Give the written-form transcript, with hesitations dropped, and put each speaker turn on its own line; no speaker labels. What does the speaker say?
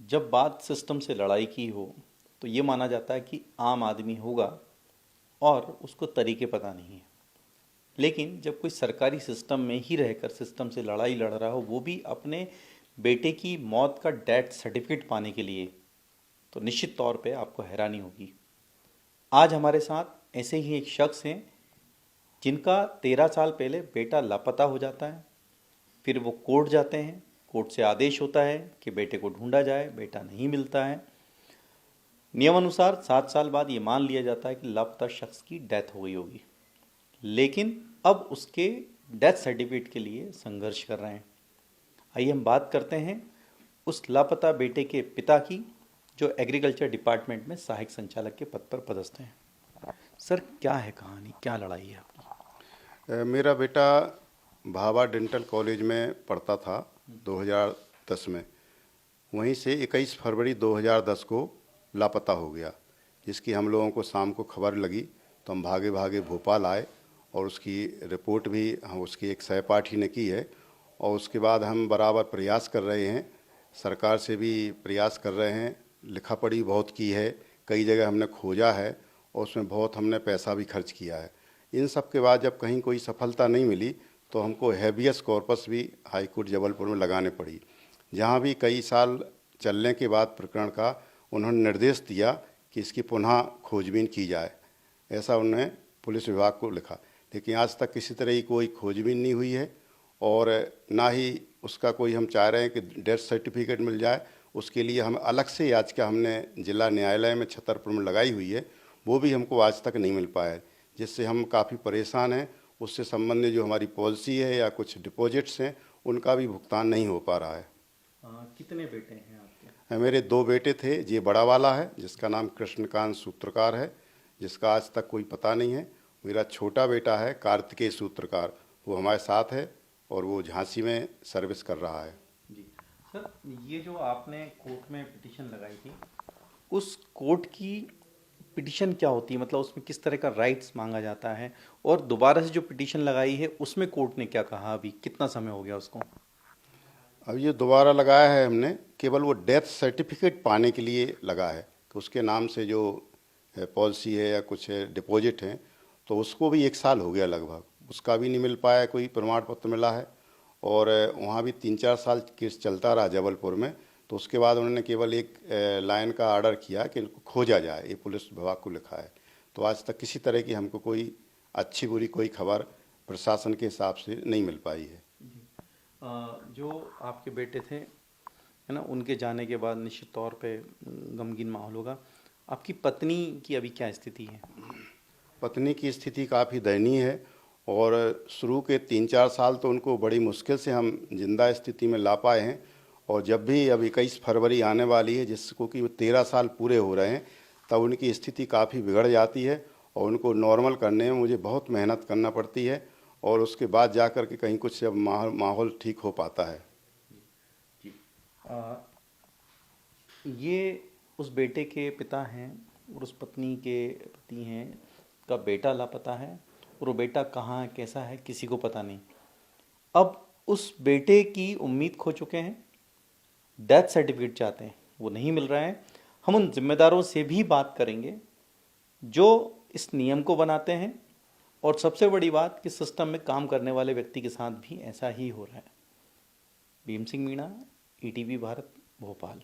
जब बात सिस्टम से लड़ाई की हो तो ये माना जाता है कि आम आदमी होगा और उसको तरीके पता नहीं है। लेकिन जब कोई सरकारी सिस्टम में ही रहकर सिस्टम से लड़ाई लड़ रहा हो, वो भी अपने बेटे की मौत का डेथ सर्टिफिकेट पाने के लिए, तो निश्चित तौर पे आपको हैरानी होगी। आज हमारे साथ ऐसे ही एक शख्स हैं जिनका 13 साल पहले बेटा लापता हो जाता है। फिर वो कोर्ट जाते हैं, कोर्ट से आदेश होता है कि बेटे को ढूंढा जाए, बेटा नहीं मिलता है। नियमानुसार 7 साल बाद ये मान लिया जाता है कि लापता शख्स की डेथ हो गई होगी, लेकिन अब उसके डेथ सर्टिफिकेट के लिए संघर्ष कर रहे हैं। आइए हम बात करते हैं उस लापता बेटे के पिता की, जो एग्रीकल्चर डिपार्टमेंट में सहायक संचालक के पद पर पदस्थ हैं। सर, क्या है कहानी, क्या लड़ाई है आपकी?
मेरा बेटा भाभा डेंटल कॉलेज में पढ़ता था 2010 में। वहीं से 21 फरवरी 2010 को लापता हो गया, जिसकी हम लोगों को शाम को खबर लगी तो हम भागे भागे भोपाल आए और उसकी रिपोर्ट भी हम उसकी एक सहपाठी ने की है। और उसके बाद हम बराबर प्रयास कर रहे हैं, सरकार से भी प्रयास कर रहे हैं, लिखा पढ़ी बहुत की है, कई जगह हमने खोजा है और उसमें बहुत हमने पैसा भी खर्च किया है। इन सब के बाद जब कहीं कोई सफलता नहीं मिली तो हमको हैबियस कॉर्पस भी हाई कोर्ट जबलपुर में लगाने पड़ी, जहां भी कई साल चलने के बाद प्रकरण का उन्होंने निर्देश दिया कि इसकी पुनः खोजबीन की जाए। ऐसा उन्होंने पुलिस विभाग को लिखा, लेकिन आज तक किसी तरह की कोई खोजबीन नहीं हुई है और ना ही उसका कोई हम चाह रहे हैं कि डेथ सर्टिफिकेट मिल जाए। उसके लिए हम अलग से याचिका हमने जिला न्यायालय में छतरपुर में लगाई हुई है, वो भी हमको आज तक नहीं मिल पाया है, जिससे हम काफ़ी परेशान हैं। उससे संबंधित जो हमारी पॉलिसी है या कुछ डिपॉजिट्स हैं, उनका भी भुगतान नहीं हो पा रहा है।
कितने बेटे हैं आपके?
मेरे 2 बेटे थे। ये बड़ा वाला है जिसका नाम कृष्णकांत सूत्रकार है, जिसका आज तक कोई पता नहीं है। मेरा छोटा बेटा है कार्तिकेय सूत्रकार, वो हमारे साथ है और वो झांसी में सर्विस कर रहा है।
जी सर, ये जो आपने कोर्ट में पिटीशन लगाई थी, उस कोर्ट की पिटीशन क्या होती है? मतलब उसमें किस तरह का राइट्स मांगा जाता है, और दोबारा से जो पिटीशन लगाई है उसमें कोर्ट ने क्या कहा? अभी कितना समय हो गया उसको?
अब ये दोबारा लगाया है हमने, केवल वो डेथ सर्टिफिकेट पाने के लिए लगा है कि उसके नाम से जो पॉलिसी है या कुछ डिपॉजिट हैं, तो उसको भी 1 साल हो गया लगभग, उसका भी नहीं मिल पाया, कोई प्रमाण पत्र मिला है। और वहाँ भी 3-4 साल केस चलता रहा जबलपुर में। तो उसके बाद उन्होंने केवल एक लाइन का ऑर्डर किया कि इनको खोजा जाए, ये पुलिस विभाग को लिखा है। तो आज तक किसी तरह की हमको कोई अच्छी बुरी कोई खबर प्रशासन के हिसाब से नहीं मिल पाई है।
जो आपके बेटे थे, है ना, उनके जाने के बाद निश्चित तौर पे गमगीन माहौल होगा। आपकी पत्नी की अभी क्या स्थिति है?
पत्नी की स्थिति काफ़ी दयनीय है और शुरू के 3-4 साल तो उनको बड़ी मुश्किल से हम जिंदा स्थिति में ला पाए हैं। और जब भी अब 21 फरवरी आने वाली है, जिसको कि 13 साल पूरे हो रहे हैं, तब उनकी स्थिति काफ़ी बिगड़ जाती है और उनको नॉर्मल करने में मुझे बहुत मेहनत करना पड़ती है और उसके बाद जा कर के कहीं कुछ अब माहौल ठीक हो पाता है।
जी। ये उस बेटे के पिता हैं और उस पत्नी के पति हैं का बेटा लापता है, और वो बेटा कहाँ है, कैसा है, किसी को पता नहीं। अब उस बेटे की उम्मीद खो चुके हैं, डेथ सर्टिफिकेट चाहते हैं, वो नहीं मिल रहा है। हम उन जिम्मेदारों से भी बात करेंगे जो इस नियम को बनाते हैं, और सबसे बड़ी बात कि सिस्टम में काम करने वाले व्यक्ति के साथ भी ऐसा ही हो रहा है। भीम सिंह मीणा, ईटीवी भारत, भोपाल।